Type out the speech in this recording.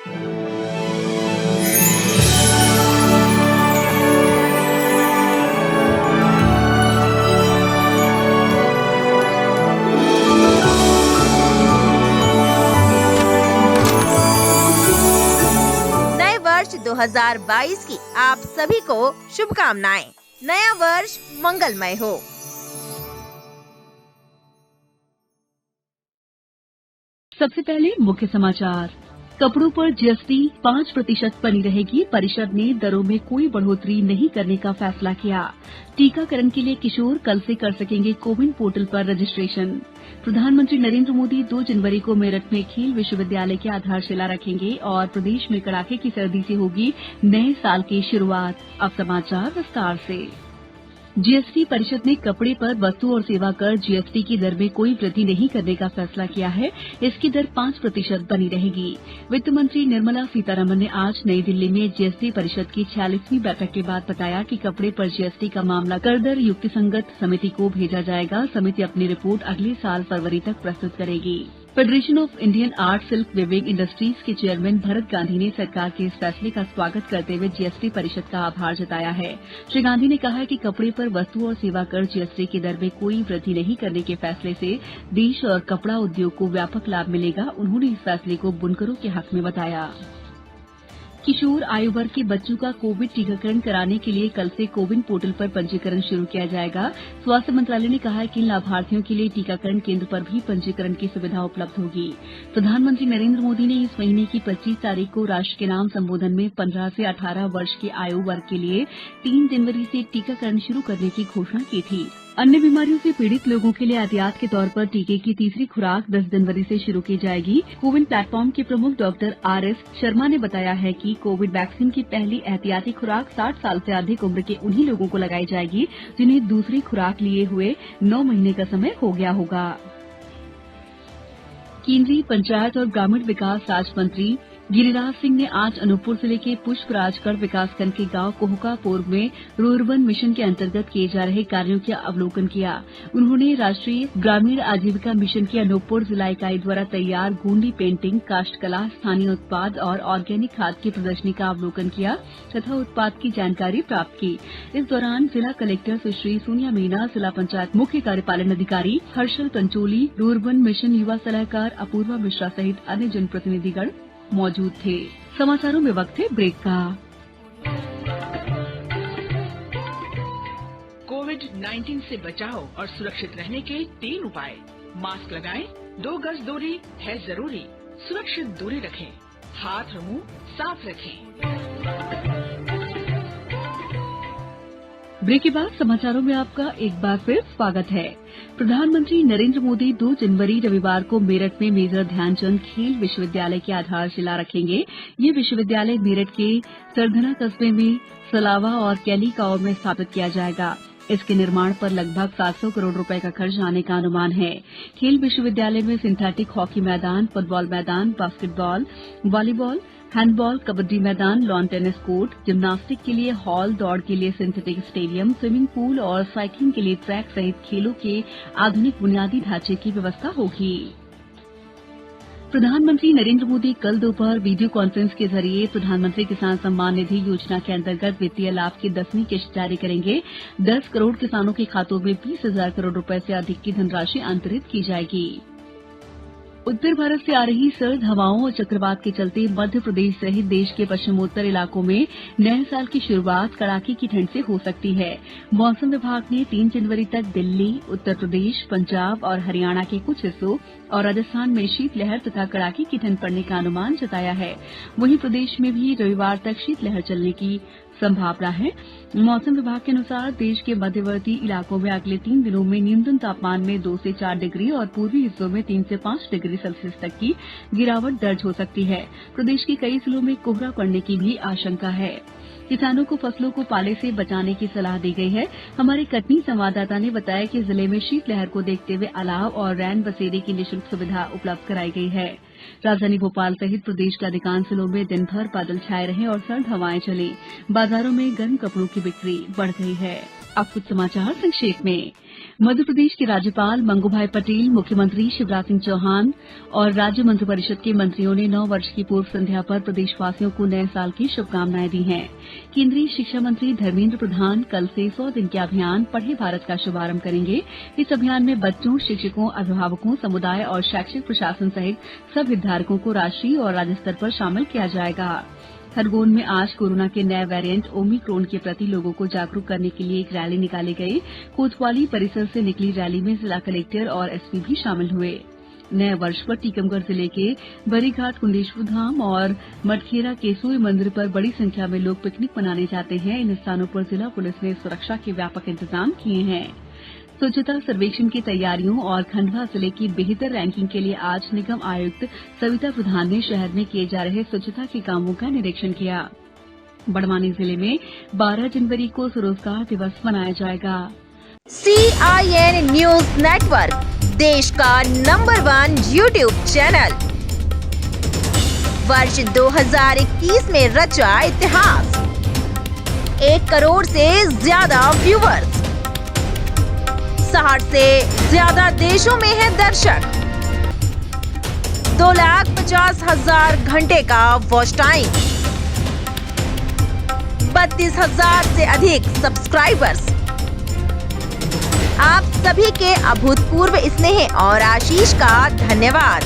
नए वर्ष 2022 की आप सभी को शुभकामनाएं। नया वर्ष मंगलमय हो। सबसे पहले मुख्य समाचार। कपड़ों पर जीएसटी 5% बनी रहेगी। परिषद ने दरों में कोई बढ़ोतरी नहीं करने का फैसला किया। टीकाकरण के लिए किशोर कल से कर सकेंगे कोविन पोर्टल पर रजिस्ट्रेशन। प्रधानमंत्री नरेंद्र मोदी 2 जनवरी को मेरठ में खेल विश्वविद्यालय की आधारशिला रखेंगे और प्रदेश में कड़ाके की सर्दी से होगी नए साल की शुरुआत। अब समाचार विस्तार से। जीएसटी परिषद ने कपड़े पर वस्तु और सेवा कर जीएसटी की दर में कोई वृद्धि नहीं करने का फैसला किया है। इसकी दर 5% बनी रहेगी। वित्त मंत्री निर्मला सीतारमण ने आज नई दिल्ली में जीएसटी परिषद की 46वीं बैठक के बाद बताया कि कपड़े पर जीएसटी का मामला कर दर युक्तिसंगत समिति को भेजा जाएगा। समिति अपनी रिपोर्ट अगले साल फरवरी तक प्रस्तुत करेगी। Federation of Indian art silk weaving industries के चेयरमैन भरत गांधी ने सरकार के इस फैसले का स्वागत करते हुए जीएसटी परिषद का आभार जताया है। श्री गांधी ने कहा कि कपड़े पर वस्तु और सेवा कर जीएसटी की दर में कोई वृद्धि नहीं करने के फैसले से देश और कपड़ा उद्योग को व्यापक लाभ मिलेगा। उन्होंने इस फैसले को बुनकरों के हक में बताया। किशोर आयु वर्ग के बच्चों का कोविड टीकाकरण कराने के लिए कल से कोविन पोर्टल पर पंजीकरण शुरू किया जाएगा। स्वास्थ्य मंत्रालय ने कहा है कि इन लाभार्थियों के लिए टीकाकरण केंद्र पर भी पंजीकरण की सुविधा उपलब्ध होगी। प्रधानमंत्री नरेंद्र मोदी ने इस महीने की 25 तारीख को राष्ट्र के नाम संबोधन में 15 से 18 वर्ष के आयु वर्ग के लिए 3 जनवरी से टीकाकरण शुरू करने की घोषणा की थी। अन्य बीमारियों से पीड़ित लोगों के लिए एहतियात के तौर पर टीके की तीसरी खुराक 10 जनवरी से शुरू की जाएगी। कोविन प्लेटफॉर्म के प्रमुख डॉक्टर आरएस शर्मा ने बताया है कि कोविड वैक्सीन की पहली एहतियाती खुराक 60 साल से अधिक उम्र के उन्हीं लोगों को लगाई जाएगी जिन्हें दूसरी खुराक लिए हुए 9 महीने का समय हो गया होगा। केंद्रीय पंचायत और ग्रामीण विकास राज्य मंत्री गिरिराज सिंह ने आज अनूपपुर जिले के पुष्पराजगढ़ विकासखंड के गांव कोहकापुर में रुर्बन मिशन के अंतर्गत किए जा रहे कार्यों का अवलोकन किया। उन्होंने राष्ट्रीय ग्रामीण आजीविका मिशन की अनूपपुर जिला इकाई द्वारा तैयार गोंडी पेंटिंग, काष्ठकला, स्थानीय उत्पाद और ऑर्गेनिक खाद की प्रदर्शनी का अवलोकन किया तथा उत्पाद की जानकारी प्राप्त की। इस दौरान जिला कलेक्टर सुश्री सोनिया मीना, जिला पंचायत मुख्य कार्यपालन अधिकारी हर्षल पंचोली, रुर्बन मिशन युवा सलाहकार अपूर्वा मिश्रा सहित अन्य जनप्रतिनिधिगण मौजूद थे। समाचारों में वक्त है ब्रेक का। कोविड-19 से बचाव और सुरक्षित रहने के 3 उपाय। मास्क लगाएं, 2 गज दूरी है जरूरी, सुरक्षित दूरी रखें, हाथ और मुंह साफ रखें। ब्रेक के बाद समाचारों में आपका एक बार फिर स्वागत है। प्रधानमंत्री नरेंद्र मोदी 2 जनवरी रविवार को मेरठ में मेजर ध्यानचंद खेल विश्वविद्यालय की आधारशिला रखेंगे। ये विश्वविद्यालय मेरठ के सरधना कस्बे में सलावा और कैली गांव में स्थापित किया जाएगा। इसके निर्माण पर लगभग 700 करोड़ रुपए का खर्च आने का अनुमान है। खेल विश्वविद्यालय में सिंथेटिक हॉकी मैदान, फुटबॉल मैदान, बास्केटबॉल, वॉलीबॉल, हैंडबॉल, कबड्डी मैदान, लॉन टेनिस कोर्ट, जिम्नास्टिक के लिए हॉल, दौड़ के लिए सिंथेटिक स्टेडियम, स्विमिंग पूल और साइकिलिंग के लिए ट्रैक सहित खेलों के आधुनिक बुनियादी ढांचे की व्यवस्था होगी। प्रधानमंत्री नरेंद्र मोदी कल दोपहर वीडियो कॉन्फ्रेंस के जरिए प्रधानमंत्री किसान सम्मान निधि योजना के अंतर्गत वित्तीय लाभ की 10वीं किश्त जारी करेंगे। 10 करोड़ किसानों के खातों में 20,000 करोड़ रुपए से अधिक की धनराशि अंतरित की जाएगी। उत्तर भारत से आ रही सर्द हवाओं और चक्रवात के चलते मध्य प्रदेश सहित देश के पश्चिमोत्तर इलाकों में नए साल की शुरुआत कड़ाके की ठंड से हो सकती है। मौसम विभाग ने 3 जनवरी तक दिल्ली, उत्तर प्रदेश, पंजाब और हरियाणा के कुछ हिस्सों और राजस्थान में शीतलहर तथा कड़ाके की ठंड पड़ने का अनुमान जताया है। वहीं प्रदेश में भी रविवार तक शीतलहर चलने की संभावना है। मौसम विभाग के अनुसार देश के मध्यवर्ती इलाकों में अगले 3 दिनों में न्यूनतम तापमान में 2 से 4 डिग्री और पूर्वी हिस्सों में 3 से 5 डिग्री सेल्सियस तक की गिरावट दर्ज हो सकती है। प्रदेश के कई जिलों में कोहरा पड़ने की भी आशंका है। किसानों को फसलों को पाले से बचाने की सलाह दी गई है। हमारे कटनी संवाददाता ने बताया कि जिले में शीतलहर को देखते हुए अलाव और रैन बसेरे की निःशुल्क सुविधा उपलब्ध कराई गई है। राजधानी भोपाल सहित प्रदेश के अधिकांश जिलों में दिन भर बादल छाए रहे और सर्द हवाएं चली। बाजारों में गर्म कपड़ों की बिक्री बढ़ गई है। अब कुछ समाचार संक्षेप में। मध्य प्रदेश के राज्यपाल मंगूभाई पटेल, मुख्यमंत्री शिवराज सिंह चौहान और राज्य मंत्रिपरिषद के मंत्रियों ने 9 वर्ष की पूर्व संध्या पर प्रदेशवासियों को नए साल की शुभकामनाएं दी हैं। केंद्रीय शिक्षा मंत्री धर्मेंद्र प्रधान कल से 100 दिन के अभियान पढ़े भारत का शुभारंभ करेंगे। इस अभियान में बच्चों, शिक्षकों, अभिभावकों, समुदाय और शैक्षिक प्रशासन सहित सब हितधारकों को राष्ट्रीय और राज्य स्तर पर शामिल किया जाएगा। खरगोन में आज कोरोना के नए वेरिएंट ओमिक्रॉन के प्रति लोगों को जागरूक करने के लिए एक रैली निकाली गई। कोतवाली परिसर से निकली रैली में जिला कलेक्टर और एसपी भी शामिल हुए। नए वर्ष पर टीकमगढ़ जिले के बरीघाट, कुंडेश्वर धाम और मटखेरा के सूर्य मंदिर पर बड़ी संख्या में लोग पिकनिक मनाने जाते हैं। इन स्थानों पर जिला पुलिस ने सुरक्षा के व्यापक इंतजाम किए हैं। स्वच्छता सर्वेक्षण की तैयारियों और खंडवा जिले की बेहतर रैंकिंग के लिए आज निगम आयुक्त सविता प्रधान ने शहर में किए जा रहे स्वच्छता के कामों का निरीक्षण किया। बड़वानी जिले में 12 जनवरी को स्वरोजगार दिवस मनाया जाएगा। CIN न्यूज नेटवर्क, देश का नंबर 1 YouTube चैनल, वर्ष 2021 में रचा इतिहास। 1 करोड़ से ज्यादा व्यूअर्स, 60 से ज्यादा देशों में है दर्शक, 2,50,000 घंटे का वॉच टाइम, 32,000 से अधिक सब्सक्राइबर्स। आप सभी के अभूतपूर्व स्नेह और आशीष का धन्यवाद।